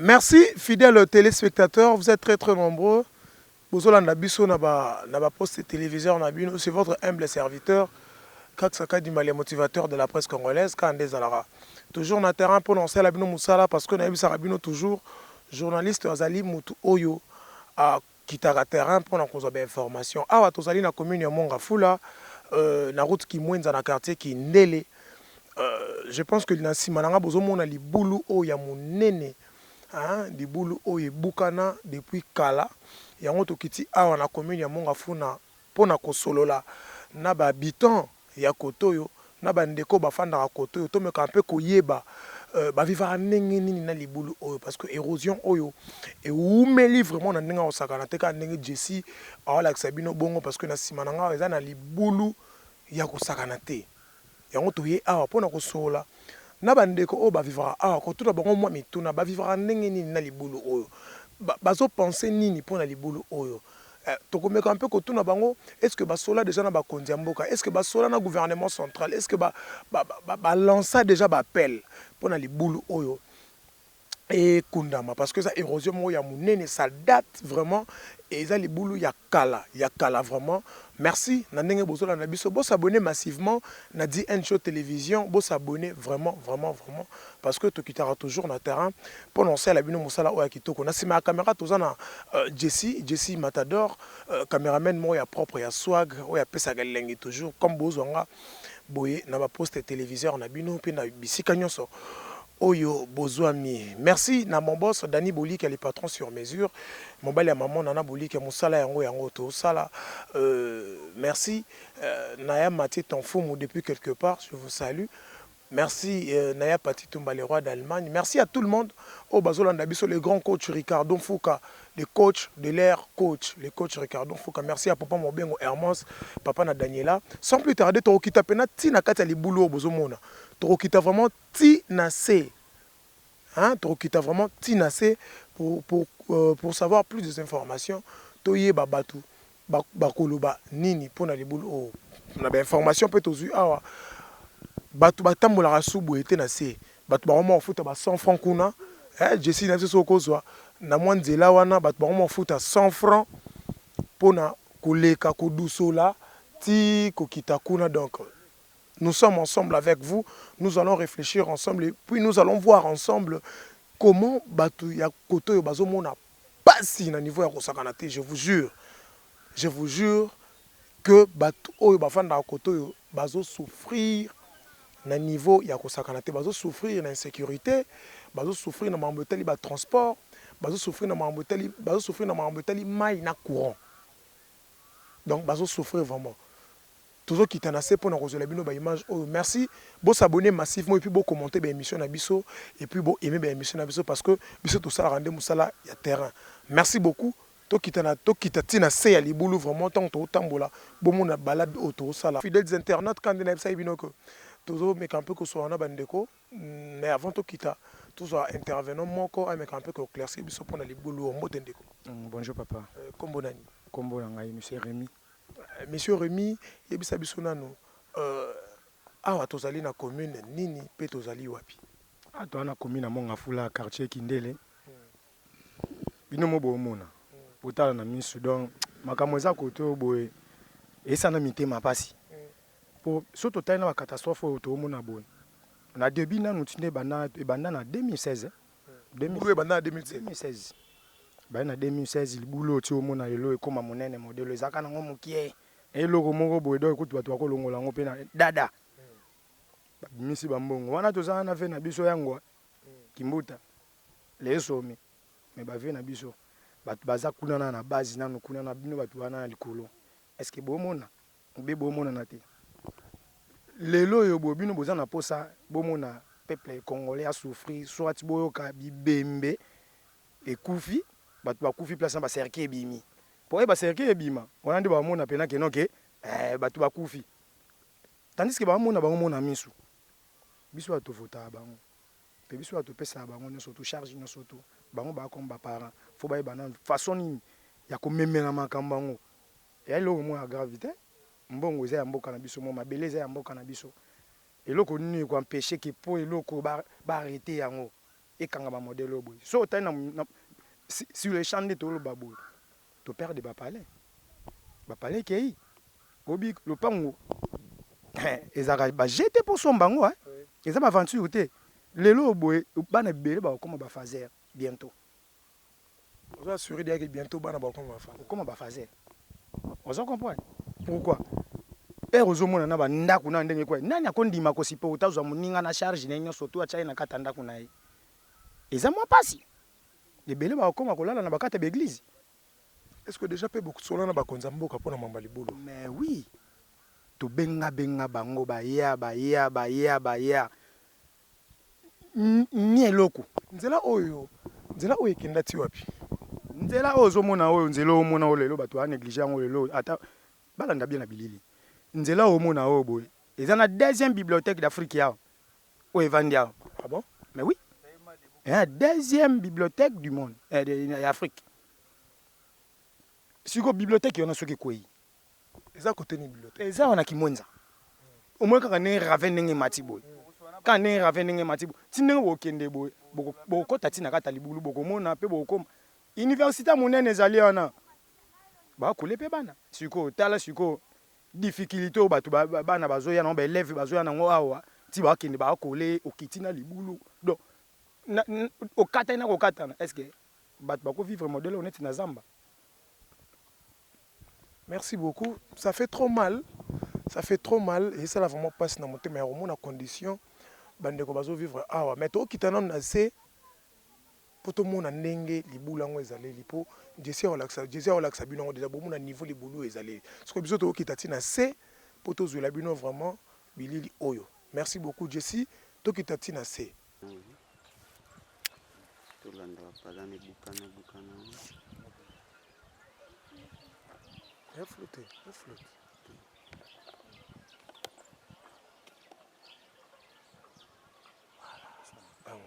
Merci, fidèles téléspectateurs, vous êtes très nombreux. Bozolanda biso na ba poste téléviseur na bino, c'est votre humble serviteur Kak Sakadi Malé, motivateur de la presse congolaise Kandé Zalara. Toujours na terrain pour lancer la bino musala parce que na bisa bino toujours journaliste Azali Mutu Oyo à kitara terrain pour na kozo ba information. Awa tozali na commune ya Mongafula na route qui mwenza na quartier qui Ndele. Je pense que na simananga bozo mona libulu o ya munene. Hein, di boulou oye bukana depuis kala yango tokiti awa na commune ya Mongafuna pona kosolola na ba habitant ya kotoyo na ba ndeko bafanda ka kotoyo to meka mpe koyeba ba vivre ndenge nini na libulu oyo parce que érosion oyo et umeli vraiment na ndenge osakana te ka ndenge Jessie awala kisabino bongo parce que na simananga eza na libulu ya kosakana te yango toye awa pona kosolola na bandeko o ba vivra ko tout bango moi mituna ba vivra ndenge nini na libulu oyo bazo penser nini pour na libulu oyo tokomeka un peu ko tuna bango est-ce que ba sola déjà na ba konzi mboka est-ce que ba sola na gouvernement central est-ce que ba lancer déjà ba appel pour na libulu oyo et kundama parce que ça érosion mo ya munene ça date vraiment et ça les boulou ya kala vraiment merci na ndenge bozola na biso bo s'abonner massivement na dit un show télévision bo s'abonner vraiment parce que to kitara toujours na terrain pour lancer la bino musala o ya kitoko na sima caméra tozana Jessie Matador caméraman mo ya propre ya swag o ya pesa galengi toujours comme bozonga boye na ba poste téléviseur na bino pe na bisika nyonso Oyo Bozouami. Merci na mon boss Dani Boli qui est le patron sur mesure. Mon bel maman Nana Boli qui est mon sala yango to sala. Merci Naya Mati Tonfoumou depuis quelque part, je vous salue. Merci Naya Pati Tumba le roi d'Allemagne. Merci à tout le monde. Au Bazolanda Biso le grand coach Ricardo Fouka, le coach de l'air coach, le coach Ricardo Fouka. Merci à papa Mobengo Hermos, papa na Daniela. Sans plus tarder, to kita pena tina kata li boulot bozomona. Torokita vraiment tinacé. Hein, Torokita vraiment tinacé pour savoir plus d'informations. Toye babatu bakoloba nini pona li boulot. On a des informations peut aux awa. Batu batambola rasubu était nacé. Batu ba vraiment futa ba 100 francs kuna. Jessie na so kozwa na mwanzela wana batu ba vraiment futa 100 francs pona koleka kodusola ti kokita kuna donc. Nous sommes ensemble avec vous, nous allons réfléchir ensemble et puis nous allons voir ensemble comment Batu ya Koto Bazo Mona passe na niveau ya Kosakanate. Je vous jure que Batu Oyo Bafanda Koto Bazo souffrir na niveau ya Kosakanate, Bazo souffrir d'insécurité, Bazo souffrir na mambotali ba transport, Bazo souffrir na mambotali mai na courant. Donc Bazo souffrir vraiment. Toujours qui t'en a assez pour nous résoudre la image. Merci. Bon s'abonner massivement et puis bon commenter l'émission Nabiso et puis bon aimer l'émission Nabiso parce que biso tout ça rendez moussala il y a terrain. Merci beaucoup. To qui t'a tina c'est à liboulou vraiment tant to tambola. Bon mon balade autour ça fidèles internautes quand on a ça ibino que toujours mais un peu que soit on a bandeko mais avant to quitta toujours intervenant mon corps mais un peu que éclaircir biso pour na liboulou en motendeko. Bonjour papa. Kombo nani? Kombo ngai monsieur Rémi. Monsieur Rémi, yebisa biso nanu awa tozali na commune nini pe tozali wapi? Ato na commune na Mongafula quartier Kindele. Bino mo bomona. Potala na misu donc makambo eza koto boye esa na mitema pasi. Po soto taina ba catastrophe to mona bon. Na début na nutinde bana na 2016. 2016. Ba na 2016 libulo ti omona lelo ekoma monene modelo ezaka nango mokie eloko moko boye do ekutu bato bakolongola ngo pe na dada misi bambongo wana tozana na ve na biso yangwa kimbuta lesomi me ba ve na biso bato baza kuna na base nanu kuna na bino bato wana na likolo est-ce que bomona ube bomona na te lelo yo bobino boza na posa bomona peuple congolais a souffrir soit boyoka bibembe ekufi bato bakufi place na baserke ebimi po baserke ebima wana nde bamona pena keno ke bato bakufi tandis que bamona bango mona misu biso bato vota bango pe biso bato pesa bango nyonso to charge nyonso to bango bakomba baparent fo bayeba na façon nini ya komemela makambo bango ya eloko moko ya gravité mbongo eza ya mboka na biso mo mabele eza ya mboka na biso eloko nini ekoempêche ke po eloko baarrete yango ekanga bamodele oyo boye so otali sur le champ nde toloba boye toperde bapale kei obi lopango ezalaka bajete mpo somba yango eza baaventure te lelo boye bana ebele bakokoma bafaser bientôt ozo assuré dia que bientôt bana bakoma bafaser ozo comprendre pourquoi ozomona na bandako na ndenge kwa nani akondima kosipa utazwa moninga na charge na nyonso to atyai na kata ndako na ye eza mwa pasi ebele bakoma kolala na bakata baeglise. Est-ce que déjà pe beaucoup solana bakonza mboka pona mamba libulu? Mais oui, to benga bango baya ni eloko nzela oyo ekendati wapi? Nzela ozomona oyo nzela omona oyo lelo bato a négliger yango lelo ata balanda bien na bilili nzela omona oyo boye eza na deuxième bibliothèque d'Afrique ya o evandia. Ah bon? Mais oui, la deuxième bibliothèque du monde d'Afrique. Siko bibliothèque yona soki kwei eza côté ni bibliothèque eza wana kimwenza au moins kaka ne raven ndenge mati boy quand ne raven ndenge mati boy tinenge bokende boy bokota tina kata libulu bokomona pe bokoma université monene ezali wana bakole pe bana siko tala siko difficulté o bato bana bazoya na ba élève bazoya na ngo awa ti bakende bakole okitina libulu donc okata na kokata est-ce que bato bako vivre modèle honnête na zamba? Merci beaucoup. Ça fait trop mal. Ça fait trop mal. Et ça, là, vraiment, passe dans mon thème. Mais au moins, la condition, bande ko bazo vivre. Ah ouais. Mais toi, qui t'en as assez, pour tout le monde, n'engue, les boules en ezalé, les pots. J'essaie relaxa, bino, déjà, bon, mon niveau, les boulots, ezalé. Ce que biso, toi, qui t'as assez, pour tout le bino, vraiment, bilili oyo. Merci beaucoup, Jessie. Toi, qui t'as assez. Elle flotte. Voilà.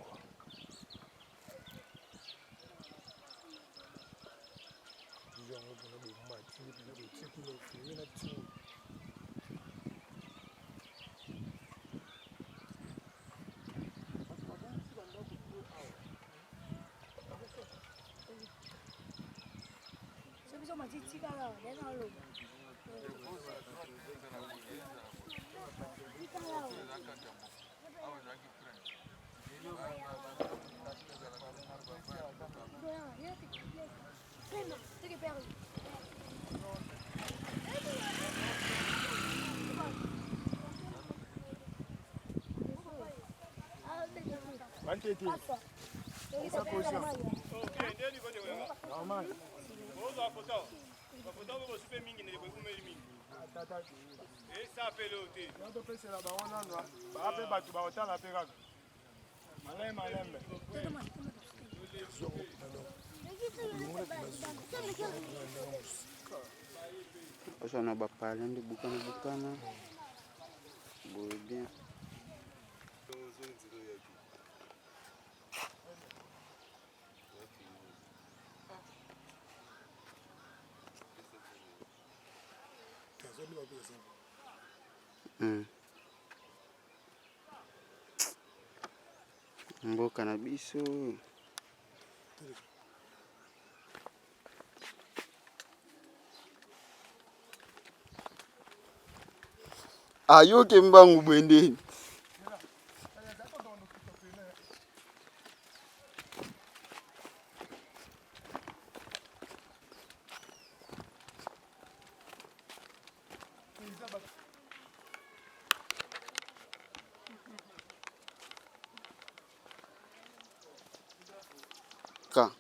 On a parlé de boucana. Bon, bien. Mboka na biso ayoke mbangu bwendeni ka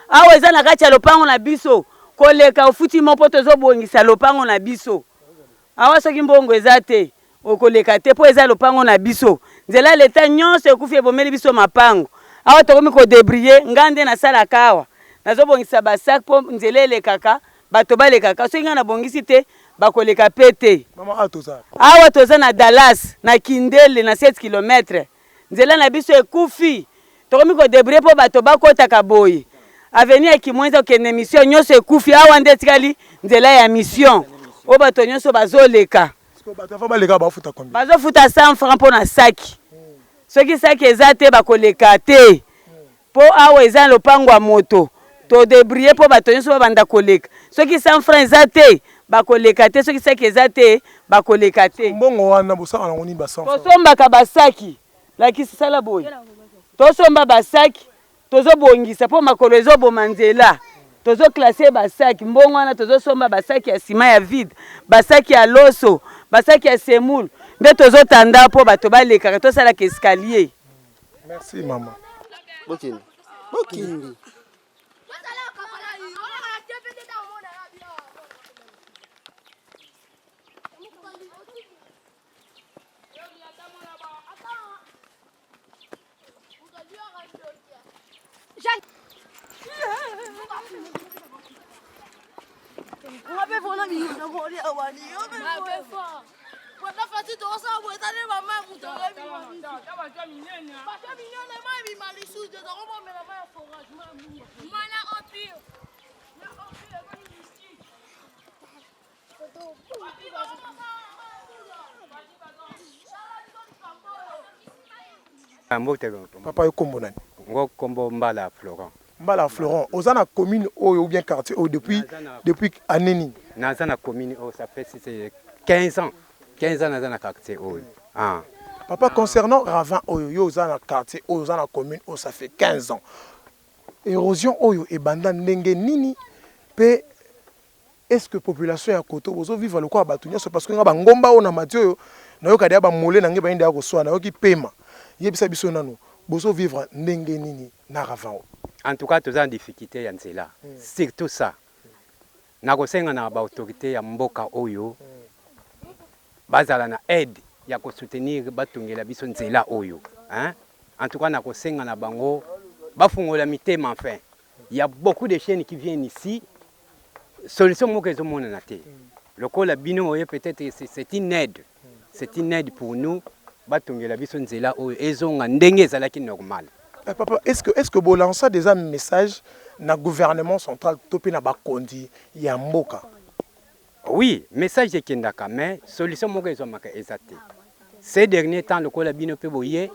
awa eza na kati ya lopango na biso koleka ofuti moko tozobongisa lopango na biso awa soki mbongo eza te okoleka te po eza lopango na biso nzela leta nyonso ekufi ebomeli biso mapango awa tokomi kodebriller ngande na sala kawa nazobongisa basak po nzela elekaka bato balekaka soki nga na bongisi te bakoleka pe te awa toza na Dallas na Kindele na 7 km nzela na biso ekufi tokomi kodebriller po bato bakotaka boye avenir ya Kimwenza okende mission nyonso ekufi awa nde etikali nzela ya mission o bato nyonso bazoleka bazofuta 100 francs mpo na saki soki saki eza te bakoleka te po awa eza lopango ya moto todebriller mpo bato nyonso babanda koleka soki 100 francs eza te bakoleka te soki saki eza te bakoleka te tosombaka basaki lakisi sala boye tosomba basaki tozobongisa mpo makolo ezoboma nzela tozoklase basaki mbongo wana tozosomba basaki ya sima ya vide basaki ya loso basaki ya semule nde tozotanda mpo bato balekaka tosalaka escalier. Merci maman. Bokindi. Papa Kombo nani? Kombo Mbala Florent. Mbala Florent, aux ana commune ou bien quartier depuis année. Naza na commune ça fait 15 ans. 15 ans dans le quartier. Ah. Papa, concernant Ravin Oyo, aux ana quartier, aux ana commune, ça fait 15 ans. Érosion Oyo et Banda Ndenge Nini, est-ce que la population à côté, vous vivez le quoi à Batunia, c'est parce que nous avons ngomba on a Mathieu, nous avons kadea ba molé nange ba inda ko soa, nous avons ki paiement. Yebisa biso nanu, bozo vivre Ndenge Nini na Ravin. En tout cas, tous en difficulté yanzela. Surtout ça. Nakosenga na ba autorité ya mboka Oyo. Bazala na aide ya ko soutenir batungela biso nzela Oyo. Hein? En tout cas, nakosenga na bango bafungola mitema enfin. Il y a beaucoup de chaînes qui viennent ici. Solution moko ezomona na te. Lokola bino oyo peut-être c'est une aide. C'est une aide pour nous batungela biso nzela Oyo ezonga ndenge ezalaki normal. Papa, est-ce que vous lancez déjà un message na gouvernement central topi na bakondi ya mboka? Oui, message ekendaka mais solution moko ezomaka ezate. Ces derniers temps lokola bino pe boye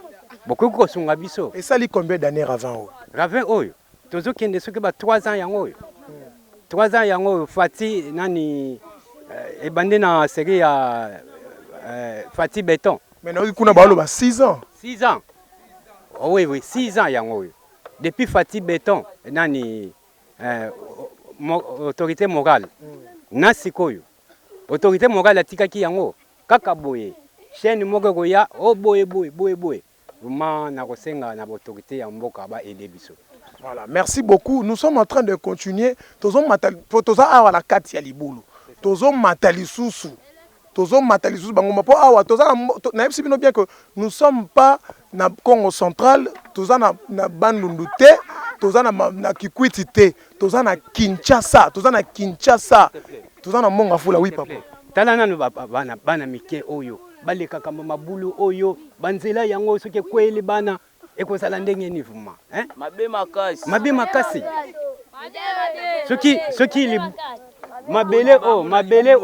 beaucoup ko sunga biso. Et ça li combien d'années Ravin Oyo? Tozo kende soki ba 3 ans yango oyo. 3 ans yango Fati nani ebande na série ya Fati Béton. Mais na kuna ba lo 6 ans. 6 ans. Oh oui, 6 ans yango. Depuis Fati Béton, nani autorité morale. Na sikoyo. Autorité morale atikaki yango kaka boye. Chaîne moko koya o boye. Vraiment na kosenga na autorité ya mboka ba aider biso. Voilà, merci beaucoup. Nous sommes en train de continuer. Tozo awa la kati ya libulu. Tozo matali susu. Bangoma po awa toza na yebisi bino bien que nous sommes pas na Congo central, toza na Bandundu te, toza na Kikwiti te, toza na Kinshasa, toza na Mongafula. Oui papa. Tala nanu bana mike oyo, balekaka mabulu oyo, banzela yango soki kweli bana ekozala ndenge ni vuma, hein? Mabe makasi. Soki mabele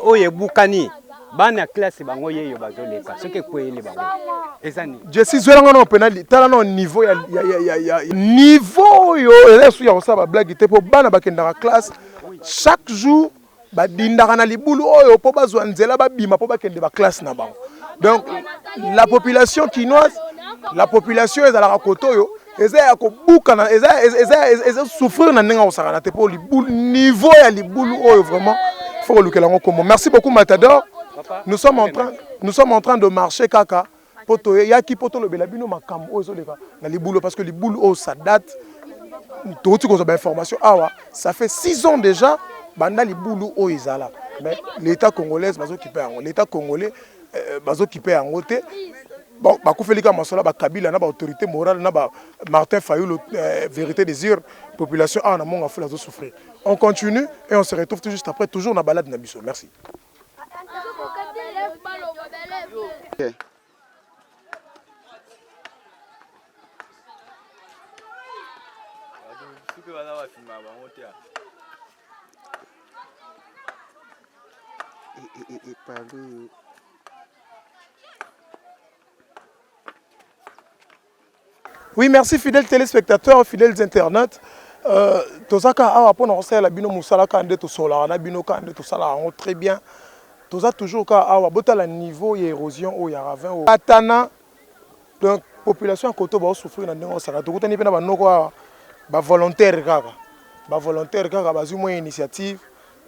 oyo bukani bana classe bango yeyo bazoleka soki kweli bango ezani je suis zelanga no penali tala no niveau ya niveau yo elesu ya osaba blague te po bana bakendaka classe chaque jour badindaka na libulu oyo po bazwa nzela babima po bakende ba classe na bango. Donc la population quinoise, la population ezalaka kotoyo eza ya kobuka na eza souffrir na ndenge osaka te po libulu niveau ya libulu oyo vraiment faut lukela ngo komo. Merci beaucoup Matador. Nous sommes en train de marcher kaka poto yaki poto le belabino makambo ozo leka na libulu parce que libulu o ça date toti ko information awa ça fait 6 ans déjà banda libulu o ezala mais l'état congolais bazo qui paye l'état congolais bazo qui paye en côté bon bakufelika masola ba Kabila na ba autorité morale na ba Martin Fayulu vérité désir population a na monga fula zo souffrir. On continue et on se retrouve tout juste après toujours na balade na biso. Merci. Okay. Oui, merci fidèles téléspectateurs, fidèles internautes. Tozaka awa pona osala bino musala kande to sola na bino kande to sala très bien. Toza toujours ka awa botala niveau ya érosion o ya ravin o atana donc population koto ba souffrir na ndenge osaka to kutani pena banoko ba volontaire kaka. Ba volontaire kaka bazu mo initiative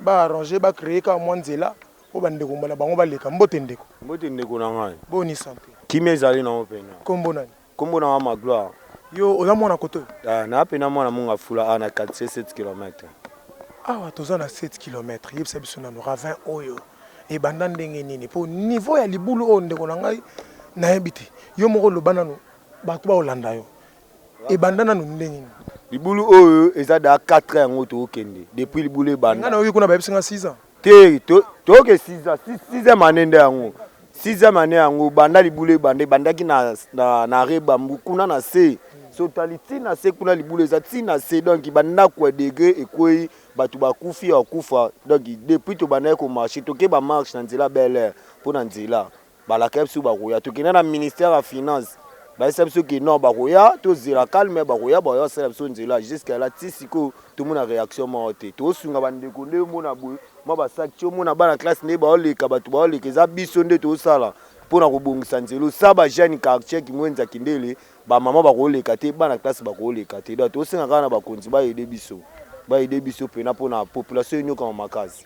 ba arranger ba créer ka mwanzela o bandeko mbala bango baleka mbote ndeko. Mbote ndeko na ngai. Boni santé. Kimezali na opena. Kombo nani? Kombo na ma gloire. Yo oza mwana koto. Na pena mwana munga fula ana 47 km. Awa toza na 7 km. Yebisa biso na ravin oyo. Et banda ndenge nini po niveau ya libulu o ndeko na ngai na yebite. Yo moko lobana no bato ba olanda yo. Et banda na no ndenge nini. Libulu oyo eza da 4 ans yango to okende. Depuis libulu banda. Ngana oyo kuna ba yebisa 6 ans. Te to ke 6 ans. 6e année nde yango. 6e année yango banda libulu banda ki na reba kuna na se. Totalité na se kuna libulu eza tina se donc banda kwa degré ekoi batu bakufi akufa donc depuis to banda ko marché to ke ba marche na nzela belle pour na nzela bala kapsu ba koya to kina na ministère ya finance ba sepso ki non ba koya to zela calme ba koya ba yo sepso nzela jusqu'à la tisiko tout monde a réaction monté to sunga bande ko nde mona boy mo ba sakcho mona bana classe ne ba oleka batu ba oleka za biso nde to sala pour na kobongisa nzelo saba jeune quartier ki mwenza kindele ba mama ba koleka te bana classe ba koleka te donc to senga kana ba konzi ba aider biso pena pona population nyoka makazi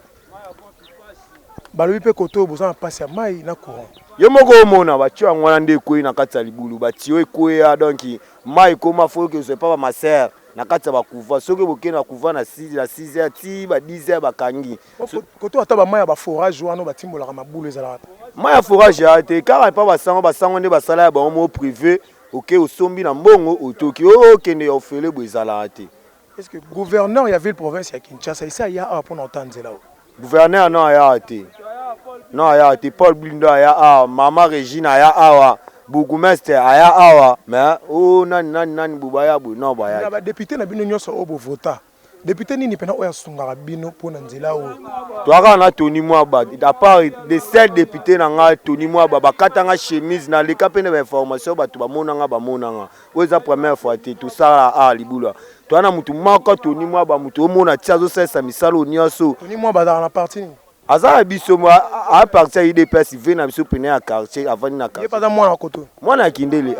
balobi pe koto boza passe ya mai na courant yo moko omona batio ngwana nde koyi na kati ya libulu batio ekoya donc mai koma faut que ce pas ma sœur na kati ya bakuva soki bokena kuva na 6h ti ba 10h bakangi koto ata ba mai ya ba forage wana batimbolaka mabulu ezalaka mai ya forage ya te kaka pa basango nde basala ya bango privé ok osombi na mbongo otoki okende ya ofele bwezalaka te. Est-ce que le gouverneur de la ville province ya Kinshasa ici il y a pour entendre là. Gouverneur non ya te. Non ya te Paul Blindo ya Mama Regina ya awa bourgmestre ya awa mais oh nani bubaya bu non ba ya. Ba député na bino nyoso obo vota. Député nini pena oya sungaka bino pona nzela o. Toaka na Tony Mwaba à part de 7 députés na nga Tony Mwaba bakatanga chemise na leka pena ba information batu ba monanga. Oza première fois te tout ça libula. Toana mutu maka Tony Mwaba mutu omona tiazo sesa misalo nyaso. Tony Mwaba dans la partie. Aza biso mo a partir IDPS vena biso pena ya quartier avant na quartier. Il pas dans moi koto. Mwana kindele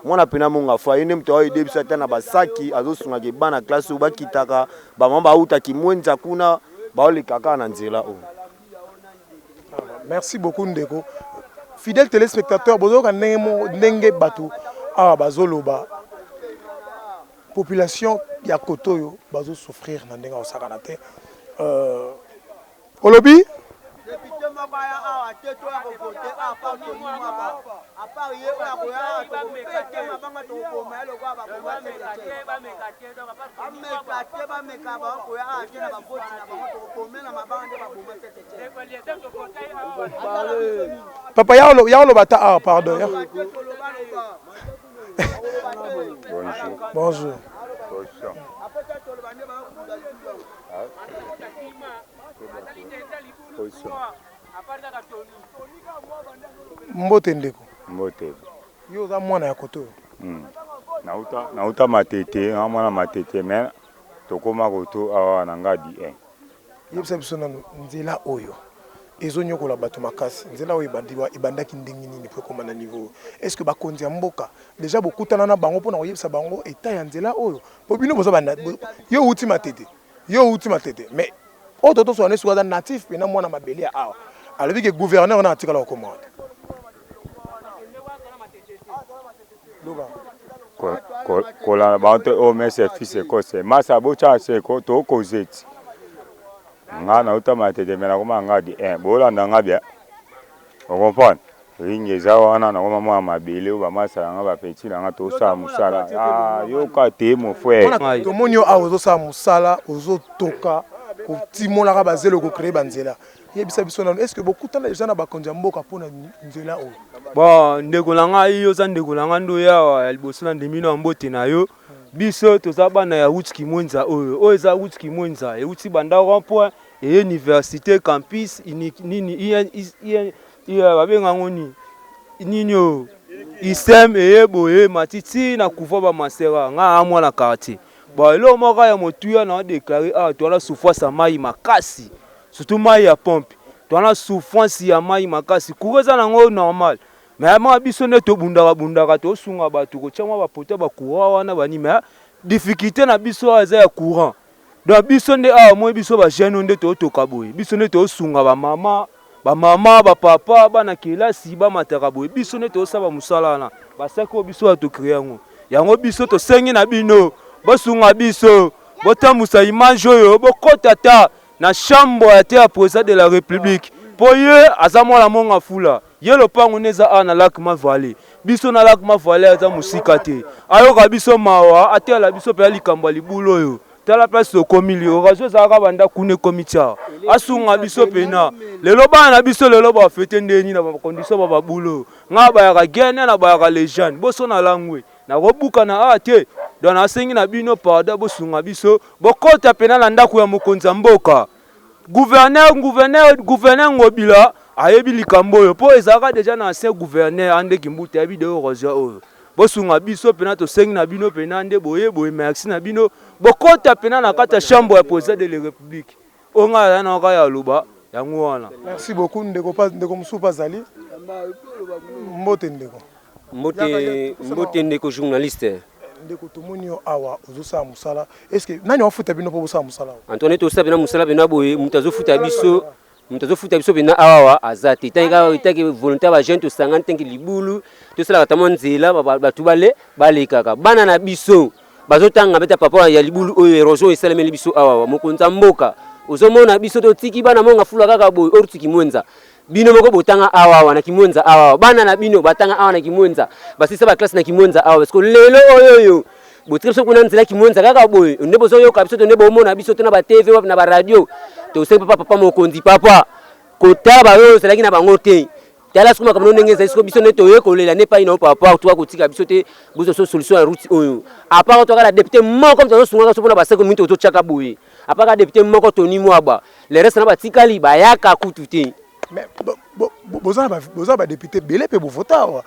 mwana pena monga fa yende mtu ayi de biso tana basaki azosunga ke bana classe ba kitaka ba mamba uta kimwenza kuna ba ole kaka na nzela o. Merci beaucoup ndeko. Fidèles téléspectateurs bozoka ndenge batu bazoloba. Population ya kotoyo bazo souffrir na ndenga osakana te. Olobi Papa ya bata pardon. Bonjour. Mbote ndeko. Mbote. Yo za mwana ya koto. Nauta matete, mwana matete mais tokoma koto awa na ngadi Yebisa biso na nzela oyo. Ezo nyokola bato makasi. Nzela oyo ibandaki ndenge nini po koma na niveau. Est-ce que bakonzi ya mboka déjà bokutana na bango pona koyebisa bango eta ya nzela oyo. Po bino boza banda yo uti matete. Mais oto so anesu za natif pena mwana mabeli ya awa. Alobi ke gouverneur na atikala ko commande. Loba. kolanda bango oyo mese fils ekose masa bocha seko tokozeti nga nauta matete me nakoma ngadi bolanda nga bien okomprendre ringi eza wana nakoma mwa mabele oyo bamasala nga bapeti na nga tosala mosala yoka te mo frère tomoni yo awa ozosala mosala ozotoka kotimolaka bazelo kocreye banzela yebisa biso nano est-ce que bokutana deja na bakonzi ya mboka mpona nzela oyo bon ndeko na ngai oza ndeko na ngai ndo yawa ya liboso na ndemino ya mbote na yo biso toza bana ya Ruth Kimwenza oyo eza Ruth Kimwenza euti banda rond-point et université campus nini babenga ngoni nini isem eyeboye matiti na kuva ba masera nga amwa na quartier bon elo moko ya motuya na déclarer toala souffrance ya mai makasi surtout mai ya pompe toala souffrance ya mai makasi kureza nango normal mais ma biso ne to bundaka to sunga bato ko tshama ba pota ba courant wana bani mais difficulté na biso aza ya courant donc biso nde moi biso ba jeune nde to toka boye biso ne to sunga ba mama ba papa bana kelasi ba mataka boye biso ne to saba musala na basako biso to créer yango biso to sengi na bino bosunga biso botambusa image oyo bokota ta na chambre ya te ya président de la république po ye aza mwana monga fula ye lopango neza na lac Mavale biso na lac Mavale aza musika te ayoka biso mawa atela biso pe likambo libulo oyo tala place okomili okazo ezalaka banda kuna ekomitia asunga biso pena lelo bana na biso lelo bafete ndeni na bakondisio bababulo nga bayaka gene na bayaka lejane boso na langwe na kobuka na te don asengi na bino pardon bosunga biso bokota pena na ndako ya mokonzi ya mboka gouverneur Ngobila ayebi likambo oyo po ezalaka deja na ancien gouverneur ande kimbuta ya bideo rosia oyo bosunga biso pena tosengi na bino pena nde boye merci na bino bokota pena na kata chambre ya président de la république onga ya na ka ya luba yango wana. Merci beaucoup ndeko musupa zali mbote ndeko journaliste ndeko tomoni yo awa ozosala musala est-ce que nani wafuta bino po bosala musala Antoine tosala bina musala bina boye mutazofuta biso bina awa azati itaki volontaire ba jeune to 50 tenki libulu tosala batamo nzela batu bale balekaka bana na biso bazotanga beta papa ya libulu oyo erosion esalemeli biso awa mokonza mboka ozomona biso to tiki bana monga fula kaka boye Ruth Kimwenza bino moko botanga awa na Kimwenza awa bana na bino batanga awa na Kimwenza basisa ba classe na Kimwenza awa parce que lelo oyo botre so kuna nzela Kimwenza kaka boye ndebo zo yo kabiso to ndebo omona biso to na ba TV na ba radio to se papa mokonzi papa kotaba yo selaki na bango te tala sukuma kamno ndengeza isko biso neto yo kolela ne pa ina papa to kotika biso te buzo so solution ya Ruth oyo apart to kala député moko to sunga so pona ba 5 minutes to chaka boye apart député moko to ni mwaba le reste na batikali bayaka kutu te. Mais boza ba député belé pe bo vota wa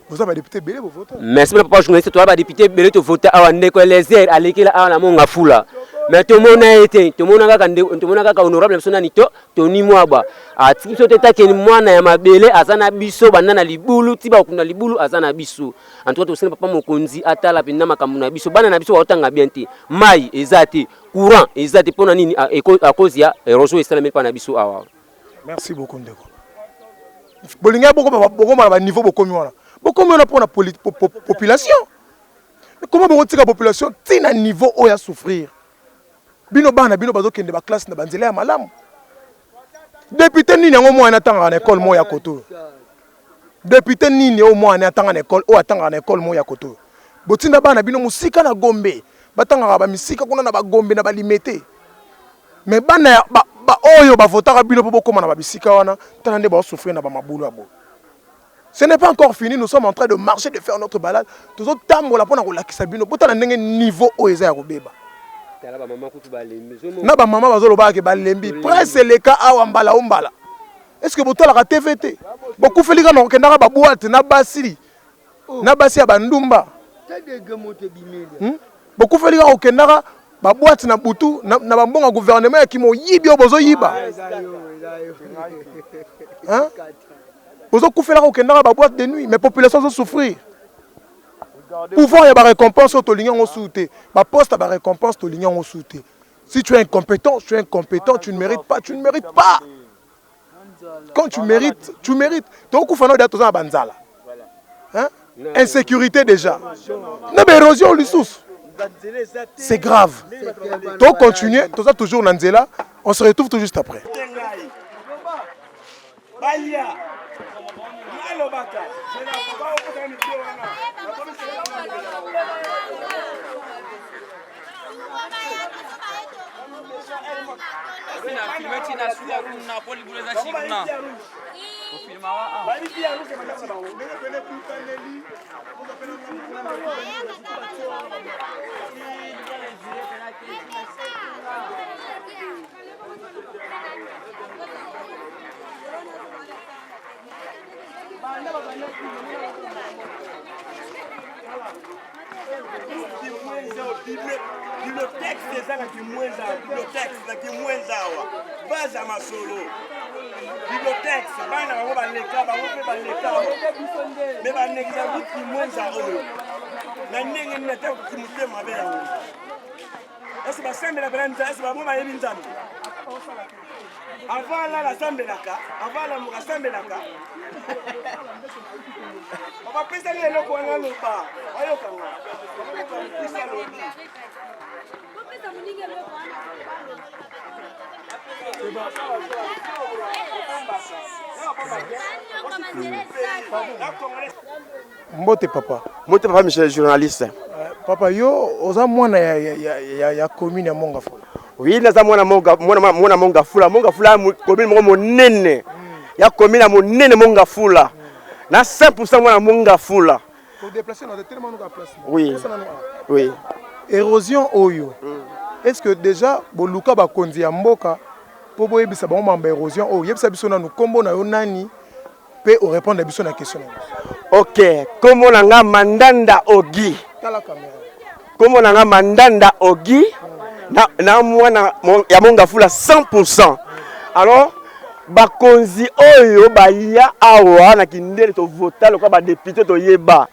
boza ba député belé bo vota. Merci papa journaliste to ba député belé to vota awa ndeko les alekela awa na monga fula mais to mona ete to mona kaka honorable persona nito to ni mwaba atiki so teta ke mwana ya mabele azana biso banana libulu tiba kuna libulu azana biso antoine to sene papa mokonzi atala pena makambo na biso bana na biso otanga bien te mai ezati courant ezati pona nini a cause ya erosion esalameli pa na biso awa. Merci beaucoup ndeko. Bolinga boko ba niveau bokomi wana pour la population. Mais comment boko tika population tina niveau oya souffrir. Bino bana bino bazokende ba classe na banzela ya malamu. Député nini yango mwana tanga na école moya koto. Député nini au mwana atanga na école o atanga na école moya koto. Botinda bana bino musika na Gombe. Batanga ba misika kuna na ba Gombe na ba limité. Mais bana ba oyo ba votaka bino po bokoma na ba bisika wana tana nde ba souffrir na ba mabulu abo. Ce n'est pas encore fini, nous sommes en train de marcher, de faire notre balade. Tous autres tambola pona ko lakisa bino potana ndenge niveau oyo eza ya kobeba. Na ba mama bazolo ba ke balembi presque le cas awa mbala ombala. Est-ce que botala ka TVT beaucoup felika no kendaka ba boîte na basi ya bandumba beaucoup felika o kendaka ba boîte na butu na ba mbonga gouvernement ya kimo yibi o bozo yiba hein bozo kufela ko kendaka ba boîte de nuit mais population zo souffrir. Pouvoir y a récompense au lignon au souté. Ma poste a récompense au lignon au souté. Si tu es incompétent, tu ne mérites pas, Quand tu mérites, tu mérites. Donc, il faut faire des banzala. Hein? insécurité déjà. Non, mais érosion, c'est grave. Donc, continuer, tout ça toujours Nanzela. On se retrouve tout juste après. Bibliothèque na kimwenza, bibliothèque na kimwenza wa. Baza masolo. Bibliothèque bana bango baleka, bango pe baleka. Me banekisa ku kimwenza oyo. Na ndenge ni nata ku kimutema be yawo. Esi basembela belanza, esi bamo ba yebi nzambe. Avant la sambelaka, avant la muka sambelaka. On va penser les locaux en loba. Ayo kanga. Mbote papa. Mbote papa Michel journaliste. Papa yo oza mwana ya commune ya Mongafula. Oui, naza mwana Mongafula. Mongafula commune moko monene. Ya commune monene Mongafula. Na 100% mwana Mongafula. Pour déplacer dans tellement de place. Oui. Oui. Érosion oyo. Est-ce que déjà boluka ba konzi ya mboka po boyebisa ba mamba érosion oyo yebisa biso na kombo na yo nani pe o répondre biso na question. OK, kombo na nga Mandanda Ogi. Tala caméra. Kombo na nga Mandanda Ogi. Na mwana ya Mongafula 100%. Alors bakonzi oyo baya awa na kindele to vota lokwa ba député to yeba.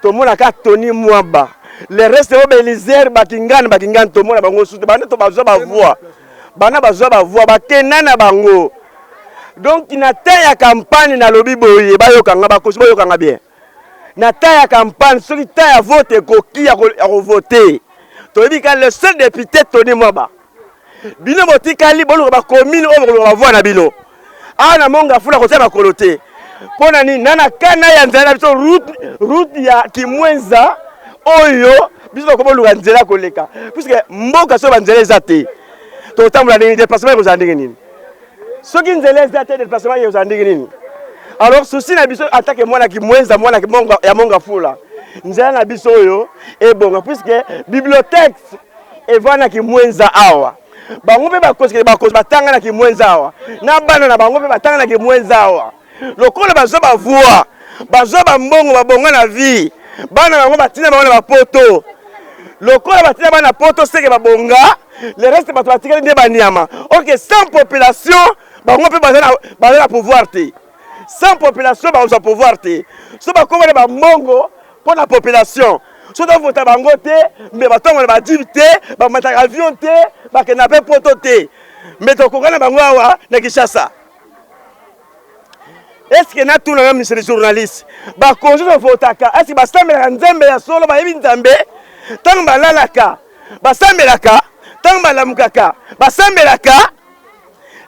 To mona ka Tony Mwaba. Le reste au Belizer bakingana to mona bango soute bana to bazwa ba voix. Bana bazwa ba voix bakenana bango. Donc na ya campagne na lobi boye bayokanga bakosi bayokanga bien. Na ya campagne soki ya vote koki ya voter. To yebi ka le seul député Tony Mwaba. Bino botikali bolo ba commune o ba voix na bino. Ana Mongafula ko ba kolote. Pona ni nana kana ya nzala biso route ya Kimwenza oyo biso ko boluka nzela koleka puisque mboka so banzela ezate to tamula ni déplacement ko zandingi nini soki nzela ezate déplacement yo zandingi nini alors souci na biso attaque mwana Kimwenza mwana ya Mongafula nzela na biso oyo ebonga puisque bibliothèque evana Kimwenza awa bango pe bakosi batanga na Kimwenza awa na bana na bango pe batanga na Kimwenza awa lokola bazo ba voix bazo ba mbongo babonga na vie bana bango batina bango na poto lokola batina bana poto seke babonga le reste bato batikali nde banyama. OK, sans population bango pe bazana pouvoir te, sans population bazana pouvoir te, so bakoma ba mbongo pour la population so do vota bango te mais batongo na ba dibité ba mataka avion te ba kenape poto te mais to kokana bango awa na Kinshasa. Est-ce que na tout le monsieur journaliste ba konjo de votaka est-ce que ba sambela nzembe ya solo ba yebi nzambe tango balalaka ba sambelaka tango balamukaka ba sambelaka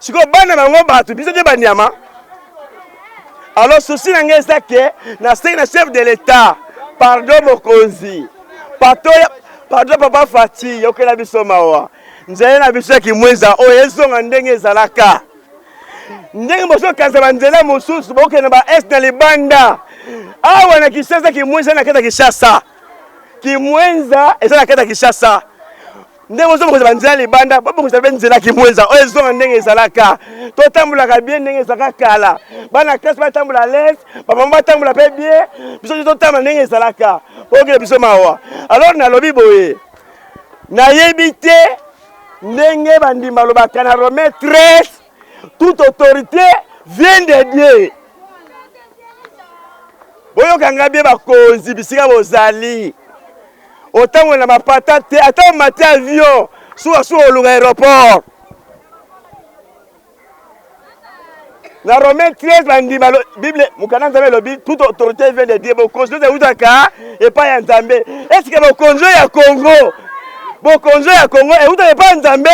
siko bana bango bato biso de banyama. Alors souci na ngeza ke na chef de l'état pardon mokonzi pardon papa Fati yokela biso mawa nzela na biso Kimwenza o ezonga ndenge ezalaka ndenge moso kanza banzela mosusu bokena ba est na libanda awa na Kinshasa Kimwenza na kata Kinshasa Kimwenza eza na kata Kinshasa ndenge moso bokoza banzela libanda bokoza benzela Kimwenza o ezonga ndenge ezalaka to tambulaka bien ndenge ezalaka kala bana classe ba tambula les ba mama tambula pe bien biso to tambula ndenge ezalaka okela biso mawa. Alors na lobi boye na yebite ndenge bandima lobaka na remettre toute autorité vient de Dieu. Boyo kanga bien bakonzi bisika bozali. Autant na mapata te ata mate avion soit au aéroport. Dans Romains 13, la Bible, toute autorité vient de Dieu. Bon conseil de Outaka et pas un Zambé. Est-ce que mon conseil à Congo, mon conseil à Congo et Outaka pas un Zambé?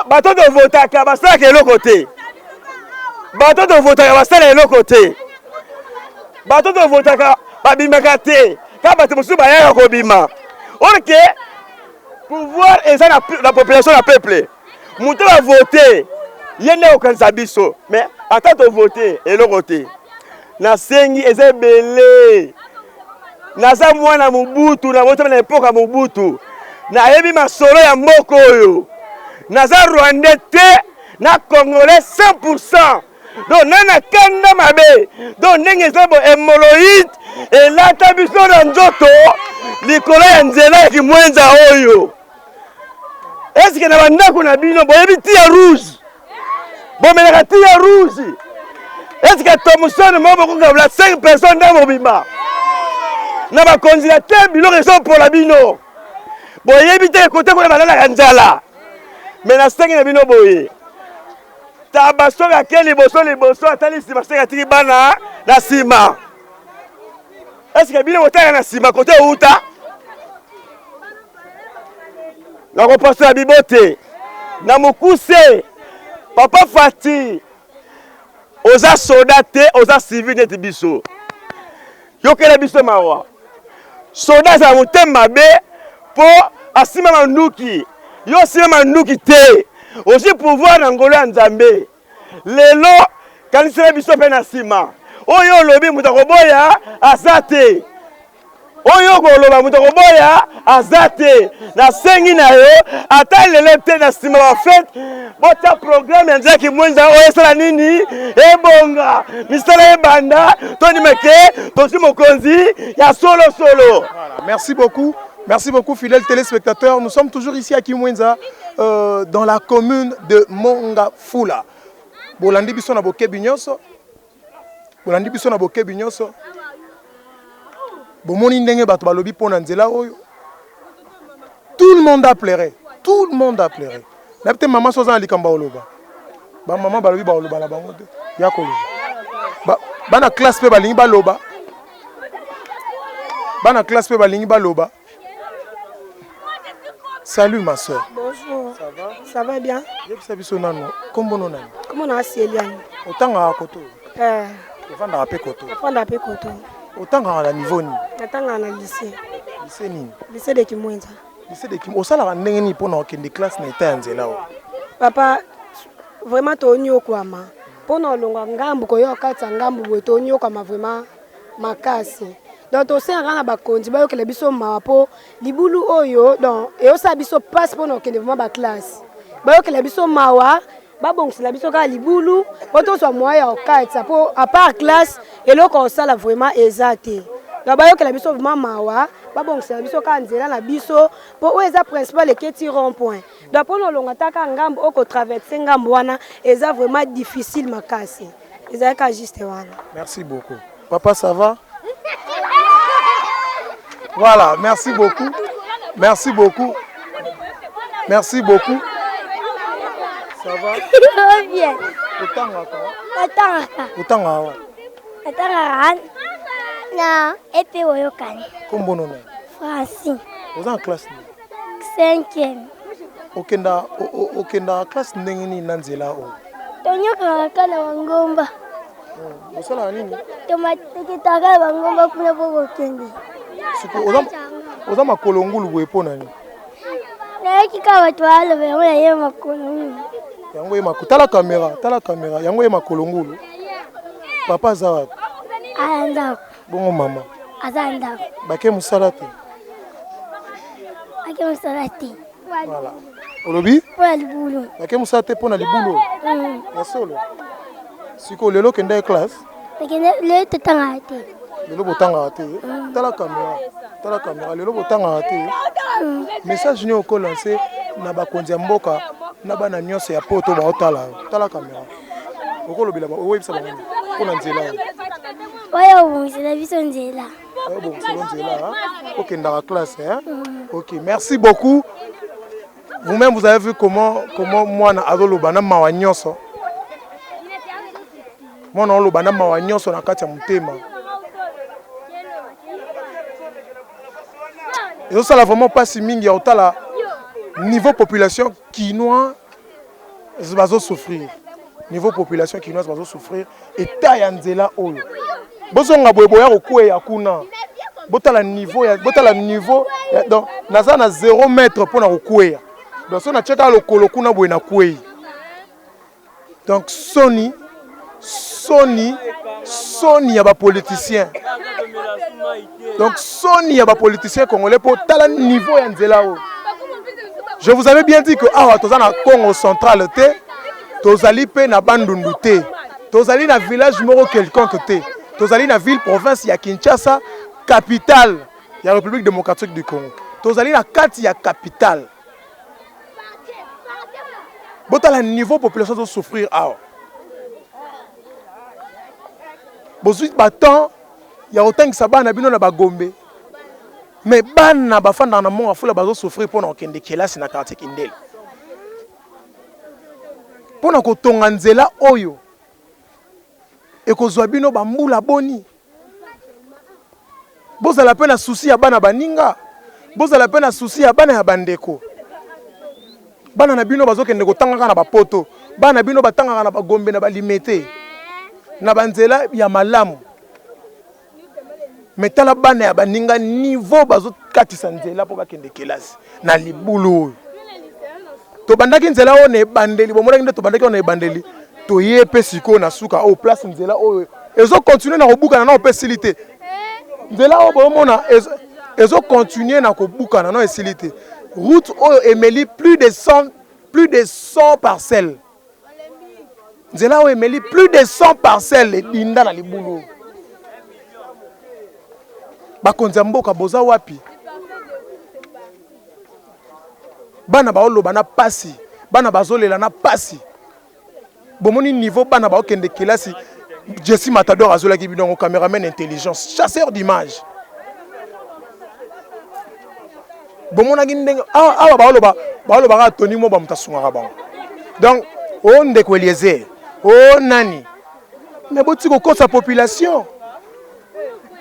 Bateau de Votaka, Basta qui est l'autre côté. Bateau de Votaka, Basta est l'autre côté. Bateau de Votaka, Babimakate, Kabatemusu Bayaka Kobima. Ok, pouvoir et ça la population, la peuple. Mouton va voter. Il y a aucun sabiso, mais attends de voter et le côté. Na sengi eze belé. Na za mwana Mobutu na vote na époque à Mobutu. Na yebi masolo ya mboko yo. Na za Rwandais te na Congolais 100%. Donc nana kanda mabe. Donc ndenge zabo hémorroïde et la tabiso na nzoto likolo ya nzela ki mwenza oyo. Est-ce que na bandako na bino boyebi tia rouge? Bon, mais la tille rouge. Est-ce que Thompson m'a beaucoup de 5 personnes dans mon bima? N'a pas considéré bilo raison pour la bino. Bon, il y a évité le côté qu'on a la ganzala. Mais la 5 est bino boye. Tabasso à quel les bossons, attendez, si ma 5 a tiré bana, la cima. Est-ce que bino est na cima côté outa? La repasse la biboté. Na mokuse. Papa Fati, oza soldate, oza civil neti biso. Yokele biso mawa. Soldat za motema be po asima manduki. Yo sima manduki te. Aussi pouvoir na ngolo ya Nzambe. Lelo kanisela biso pe na sima. Oyo lobi mutakoboya azate. Oyo koloba mutakoboya azate. Na sengi na yo ata lele te na sima wa fête. Bota programme yanza ki mwenza oyesala nini ebonga misala ebanda toni meke tosi mokonzi ya solo. Voilà, merci beaucoup fidèles téléspectateurs. Nous sommes toujours ici à Kimwenza dans la commune de Mongafula. Bolandi biso na bokebi nyonso. Bomoni ndenge bato balobi pona nzela oyo. Tout le monde a pleuré. Peut-être maman soza na likamba oloba. Ba maman balobi ba oloba la bango te. Ya koloba. Bana classe pe balingi baloba. Salut ma soeur. Bonjour. Ça va bien? Yebisa biso nanu. Kombo nani? Comment on a Céliane? Otanga koto. Ovanda pe koto. Otanga na niveau ni. Otanga na lycée. Lycée nini? Lycée de Kimwenza. Lycée de Kimwenza. Osala ndenge ni pona okende classe na eta nzela o. Papa, vraiment toni okwama. Pona olonga ngambu koyo katsa ngambu bwe toni okwama vraiment makasi. Donc aussi on a bakonzi ba yokela biso mapo libulu oyo donc et osa biso passe pona okende vraiment ba classe. Ba yokela biso mawa ba bongsela biso ka libulu poto so moya okatsa po à part classe et loko osala vraiment exact. Donc ba yokela biso vraiment mawa ba bongsela biso ka nzela na biso po o eza principal eketi rond point. Donc pona olonga taka ngambu oko traverser ngambu wana eza vraiment difficile makasi. Eza ka juste wana. Merci beaucoup. Papa ça va? Voilà, merci beaucoup. Ça va? Bien. Otanga. Na epe oyokani. Kombo nona? Francine. Oza en classe ni? 5e. Okenda classe ndenge ni nanzela o. Tonyoka kana wangomba. Osala nini? Tomatikitaka wangomba kuna boko kende. Siko oza makolo ngulu boye pona ni. Na ekika watu walo bemo ya ye makolo ngulu. Yango ye makolo. Tala kamera. Yango ye makolo ngulu. Papa za wapi? Anda. Bongo mama. Azanda. Bake musala te. Ake musarati. Voilà. Olobi? Pona libulu. Bake musala te pona libulu. Ya solo. Siko lelo kende classe. Tekene le totanga te. Lelo botanga te. Tala kamera. Lelo botanga te. Message ni oko lancer na bakonzi ya mboka na bana nyonso ya poto ba otala. Tala kamera. Oko lobela ba oyebisa ba ngani. Pona nzela. Oya ubongisa biso nzela. Ok, dans la classe. Hein? Ok, merci beaucoup. Vous-même, vous avez vu comment moi, na Adolo Bana Mawanyoso. mwana oloba na mawa nyonso na kati ya motema ezosala vraiment mpasi mingi ya kotala niveau population kinois bazosouffrir niveau population kinoise bazosouffrir eta ya nzela oyo bozonga boye boya kokweya kuna botala niveau donc naza na 0 mètre mpona kokweya donc so natiaka lokolo kuna boye na kwei donc soni ya bapoliticien donc soni ya bapoliticien congolais mpo tala niveau ya nzela oyo. Je vous avais bien dit que awa toza na Congo central te tozali pe na bandundu te tozali na village moko quelconque te tozali na ville province ya Kinshasa capitale ya République démocratique du Congo tozali na kati ya capitale botala niveau population de souffrir awa bozwi baton ya otangisa bana bino na bagombe mais bana bafanda na monga fula bazo souffrir pona okende kelasi na quartier Kindele pona kotonga nzela oyo ekozwa bino bambula boni bozala pe na souci ya bana baninga bozala pe na souci ya bana ya bandeko bana na bino bazokende kotangaka na bapoto bana bino batangaka na bagombe na balimete na banzela ya malamu metala bana ya baninga niveau bazokatisa nzela po bakende kelasi na libulu to bandaki nzela oyo na ebandeli bomolaki nde to bandaki oyo na ebandeli to yepe siko na suka o place nzela oyo ezo continuer na kobuka na opesilité nzela oyo bomona ezo continuer na kobuka na esilité route oyo emeli plus de 100 parcelles nzela oyo emeli plus de 100 parcelles edinda na libulu bakonzi ya mboka boza wapi bana baoloba na pasi bana bazolela na pasi bomoni niveau bana baokende kelasi Jesse Matador azolaki bidongo caméraman intelligence chasseur d'image bomonaki ndenge awa baoloba ka Tony mo bamutasunga bango donc o ndeko Eliezer o nani mais boti ko kosa population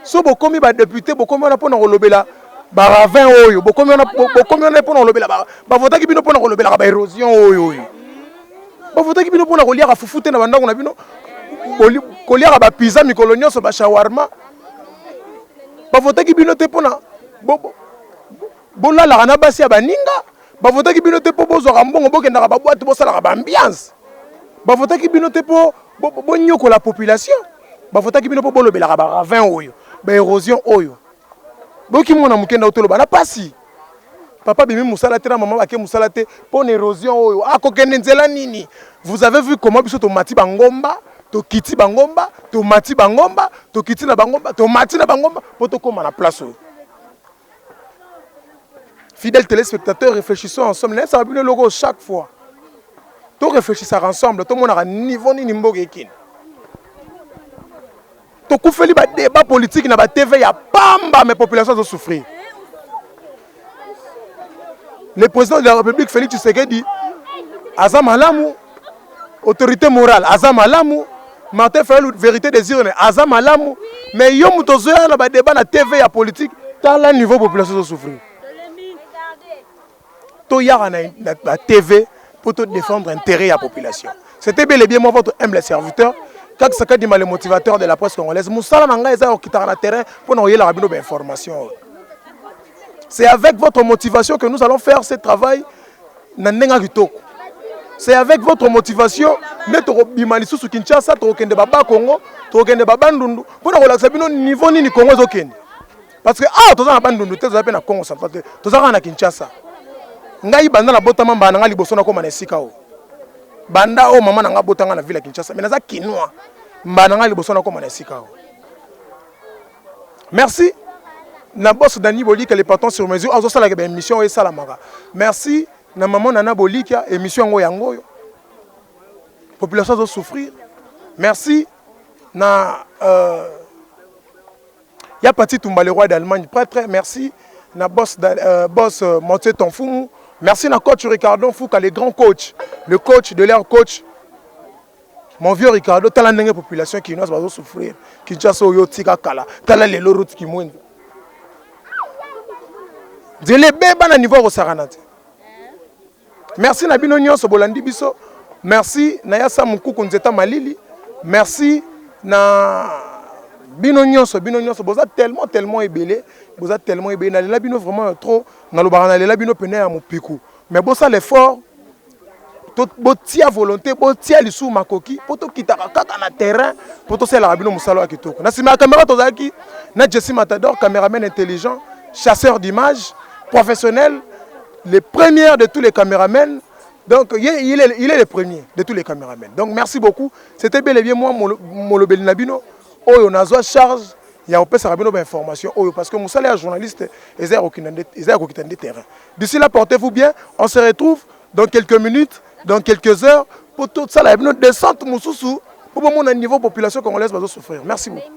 so bokomi ba député bokomi wana pona kolobela ba ravin oyo bokomi wana pona kolobela ba votaki bino pona kolobela ba érosion oyo ba votaki bino pona kolia ka fufute na bandako na bino kolia ka ba pizza mikolo nyonso ba shawarma ba votaki bino te pona bolala na basi ya baninga ba votaki bino te po bozwa mbongo bokenda ka ba boîte bosala ka ba ambiance ba votaki bino te po bonyoko la population ba votaki bino po bolobela ka ba ravin oyo ba érosion oyo boki mona mukenda otoloba na pasi papa bimi musala te na maman bake musala te pona érosion oyo akokende nzela nini. Vous avez vu comment biso to mati bangomba to kiti bangomba to mati bangomba to kiti na bangomba to mati na bangomba po to koma na place oyo. Fidèles téléspectateurs, réfléchissons ensemble. Ça va bien le logo chaque fois. Tout réfléchissons ensemble. Tout le monde a un niveau ni nimbo gekine. To kufeli ba débat politique na ba TV ya pamba mes populations ont souffrir. Le président de la République Félix Tshisekedi Azam Alamu autorité morale Azam Alamu Martin Fayulu vérité des urnes Azam Alamu mais yo mutozo na ba débat na TV ya politique dans le niveau population ont souffrir. To yara na TV pour te défendre l'intérêt de la population. C'était bel et bien moi votre humble serviteur. Quand ça dit le motivateur de la presse congolaise, Moussala Nanga est au terrain pour nous donner la information. C'est avec votre motivation que nous allons faire ce travail. C'est avec votre motivation que bimani susu Kinshasa, tokende baba Congo, tokende baba Ndundu pour nous relaxer bino niveau ni Congo zokende. Parce que toza na Bandundu te toza na Congo central te, toza na Kinshasa. Ngai banda na botama mbana ngali bosona ko manesika o. Banda o mama nanga botanga na ville ya Kinshasa mais naza kinwa mbana ngali bosona ko manesika o. Merci na boss Dani Bolika les patrons sur mesure azo sala ke émission e sala maka. Merci na maman Nana Bolika émission ngo yango yo. Population doit souffrir. Merci na ya Pati Tumba le roi d'Allemagne prêtre merci na boss Monté Tonfumu. Merci à coach Ricardo Fouka, le grand coach, le coach de leur coach, mon vieux Ricardo, tala ndenge population qui nous va souffrir, qui chasse au yotika kala, tala les routes qui mouinent. Délé beba na niveau au Saranate. Merci na bino nyonso bolandi biso. Merci na yasa mukuku nzeta malili. Merci na bino nyonso boza tellement ebélé, boza tellement ebélé na lela bino vraiment trop na lobara na lela bino pene ya mupiku. Mais bosa l'effort botia volonté botia lisu makoki poto kitaka kaka na terrain poto sela bino musalo ya kitoko. Na sima caméra tozaki na Jesse Matador, caméraman intelligent, chasseur d'images, professionnel, le premier de tous les caméramans. Donc il est le premier de tous les caméramans. Donc merci beaucoup. C'était bel et bien moi Molobeli Nabino. Oyo nazwa charge ya opesa rabino ba information oyo parce que musala ya journaliste ezaya kokitande terrain. D'ici là portez-vous bien. On se retrouve dans quelques minutes, dans quelques heures pour tout ça la bino descente mususu pour mon niveau population congolaise va souffrir. Merci beaucoup.